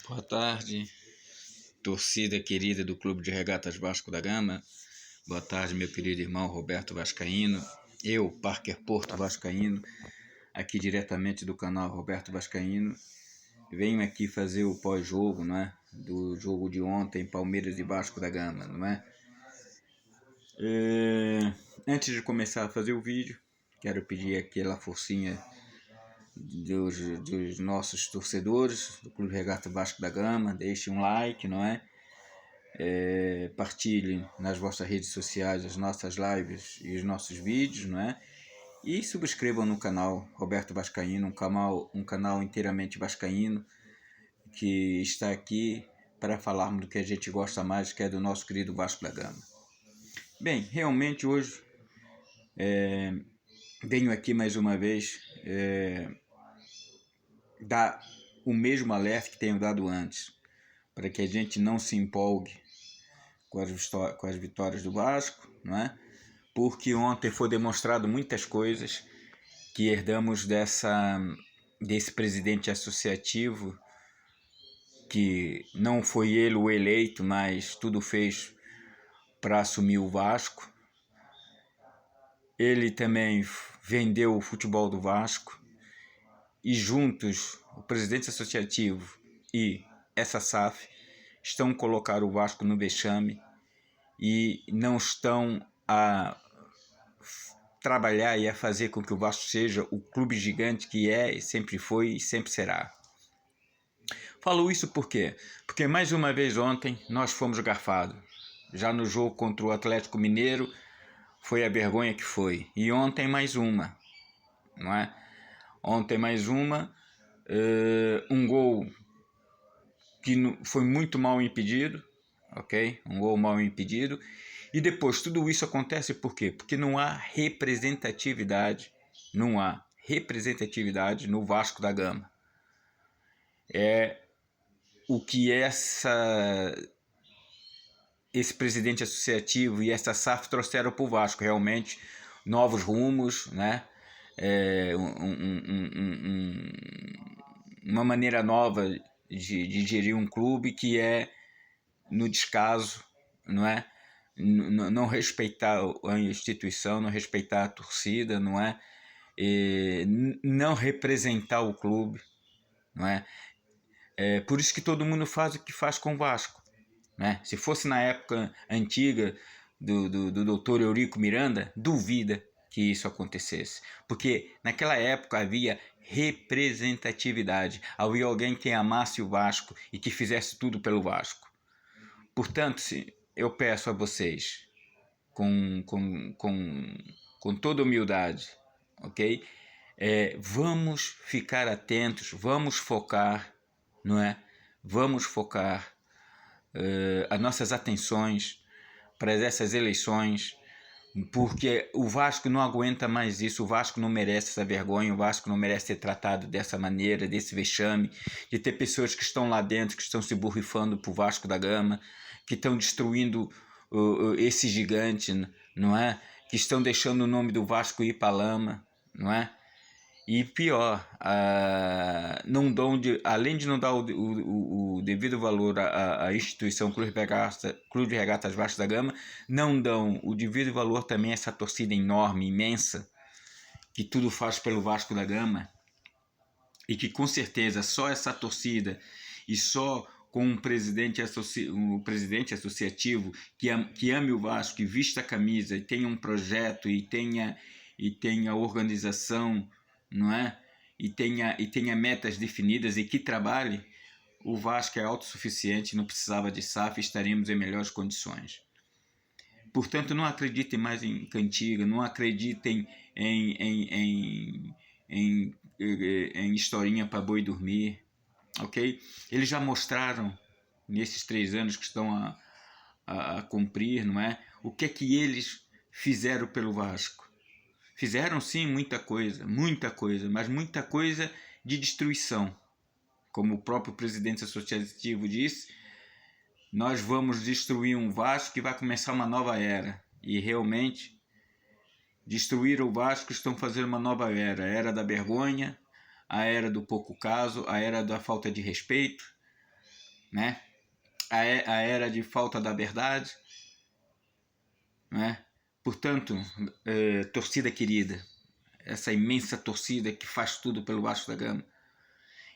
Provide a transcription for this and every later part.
Boa tarde, torcida querida do Clube de Regatas Vasco da Gama. Boa tarde, meu querido irmão Roberto Vascaíno. Eu, Parker Porto Vascaíno, aqui diretamente do canal Roberto Vascaíno. Venho aqui fazer o pós-jogo, não é? Do jogo de ontem, Palmeiras e Vasco da Gama, não é? Antes de começar a fazer o vídeo, quero pedir aquela forcinha dos nossos torcedores do Clube Regata Vasco da Gama. Deixe um like, não é? Partilhem nas vossas redes sociais as nossas lives e os nossos vídeos, não é? E subscrevam no canal Roberto Vascaíno, um canal inteiramente vascaíno, que está aqui para falarmos do que a gente gosta mais, que é do nosso querido Vasco da Gama. Bem, realmente hoje venho aqui mais uma vez dar o mesmo alerta que tenho dado antes, para que a gente não se empolgue com as vitórias do Vasco, não é? Porque ontem foi demonstrado muitas coisas que herdamos desse presidente associativo, que não foi ele o eleito, mas tudo fez para assumir o Vasco. Ele também vendeu o futebol do Vasco, e juntos, o presidente associativo e essa SAF estão a colocar o Vasco no vexame e não estão a trabalhar e a fazer com que o Vasco seja o clube gigante que é, sempre foi e sempre será. Falo isso por quê? Porque mais uma vez ontem nós fomos garfados. Já no jogo contra o Atlético Mineiro foi a vergonha que foi. E ontem mais uma, não é? Ontem mais uma, um gol que foi muito mal impedido, ok? Um gol mal impedido. E depois tudo isso acontece por quê? Porque não há representatividade no Vasco da Gama. É o que esse presidente associativo e essa SAF trouxeram para o Vasco, realmente novos rumos, né? Uma maneira nova de gerir um clube, que é no descaso, não é? Não respeitar a instituição, não respeitar a torcida, não é? Não representar o clube, não é? Por isso que todo mundo faz o que faz com o Vasco, né? Se fosse na época antiga do doutor Eurico Miranda, duvida que isso acontecesse, porque naquela época havia representatividade, havia alguém que amasse o Vasco e que fizesse tudo pelo Vasco. Portanto, eu peço a vocês, com toda humildade, ok? Vamos ficar atentos, vamos focar, não é? Vamos focar as nossas atenções para essas eleições, porque o Vasco não aguenta mais isso, o Vasco não merece essa vergonha, o Vasco não merece ser tratado dessa maneira, desse vexame, de ter pessoas que estão lá dentro, que estão se borrifando para o Vasco da Gama, que estão destruindo esse gigante, não é? Que estão deixando o nome do Vasco ir para a lama, não é? E pior, além de não dar o devido valor à instituição Clube de Regatas Vasco da Gama, não dão o devido valor também a essa torcida enorme, imensa, que tudo faz pelo Vasco da Gama, e que com certeza só essa torcida e só com um presidente associativo que ame o Vasco, que vista a camisa e tenha um projeto e tenha organização, não é? E tenha metas definidas e que trabalhe, o Vasco é autossuficiente, não precisava de SAF, estaríamos em melhores condições. Portanto, não acreditem mais em cantiga, não acreditem em historinha para boi dormir, ok? Eles já mostraram nesses 3 anos que estão a cumprir, não é? O que é que eles fizeram pelo Vasco? Fizeram sim muita coisa, mas muita coisa de destruição. Como o próprio presidente associativo disse, nós vamos destruir um Vasco que vai começar uma nova era. E realmente, destruir o Vasco, estão fazendo uma nova era. A era da vergonha, a era do pouco caso, a era da falta de respeito, né? A era de falta da verdade, né? Portanto, torcida querida, essa imensa torcida que faz tudo pelo Vasco da Gama,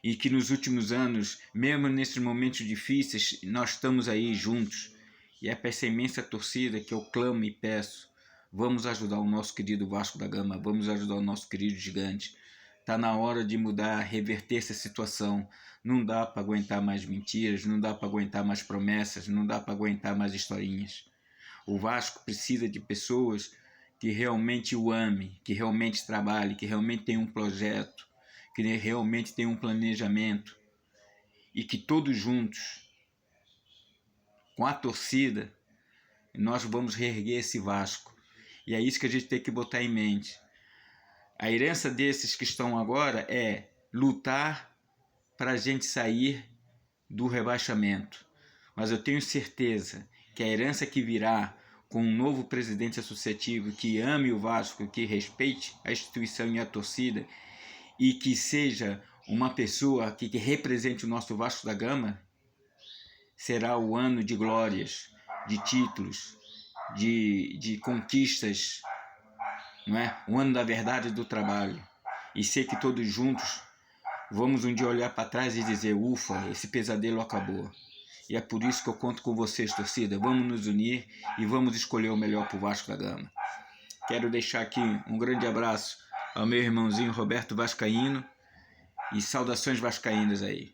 e que nos últimos anos, mesmo nesses momentos difíceis, nós estamos aí juntos. E é para essa imensa torcida que eu clamo e peço: vamos ajudar o nosso querido Vasco da Gama, vamos ajudar o nosso querido Gigante. Está na hora de mudar, reverter essa situação. Não dá para aguentar mais mentiras, não dá para aguentar mais promessas, não dá para aguentar mais historinhas. O Vasco precisa de pessoas que realmente o amem, que realmente trabalhem, que realmente tenham um projeto, que realmente tenham um planejamento, e que todos juntos, com a torcida, nós vamos reerguer esse Vasco. E é isso que a gente tem que botar em mente. A herança desses que estão agora é lutar para a gente sair do rebaixamento. Mas eu tenho certeza que a herança que virá com um novo presidente associativo que ame o Vasco, que respeite a instituição e a torcida, e que seja uma pessoa que represente o nosso Vasco da Gama, será o ano de glórias, de títulos, de conquistas, não é? O ano da verdade e do trabalho. E sei que todos juntos vamos um dia olhar para trás e dizer: ufa, esse pesadelo acabou. E é por isso que eu conto com vocês, torcida. Vamos nos unir e vamos escolher o melhor para o Vasco da Gama. Quero deixar aqui um grande abraço ao meu irmãozinho Roberto Vascaíno e saudações vascaínas aí.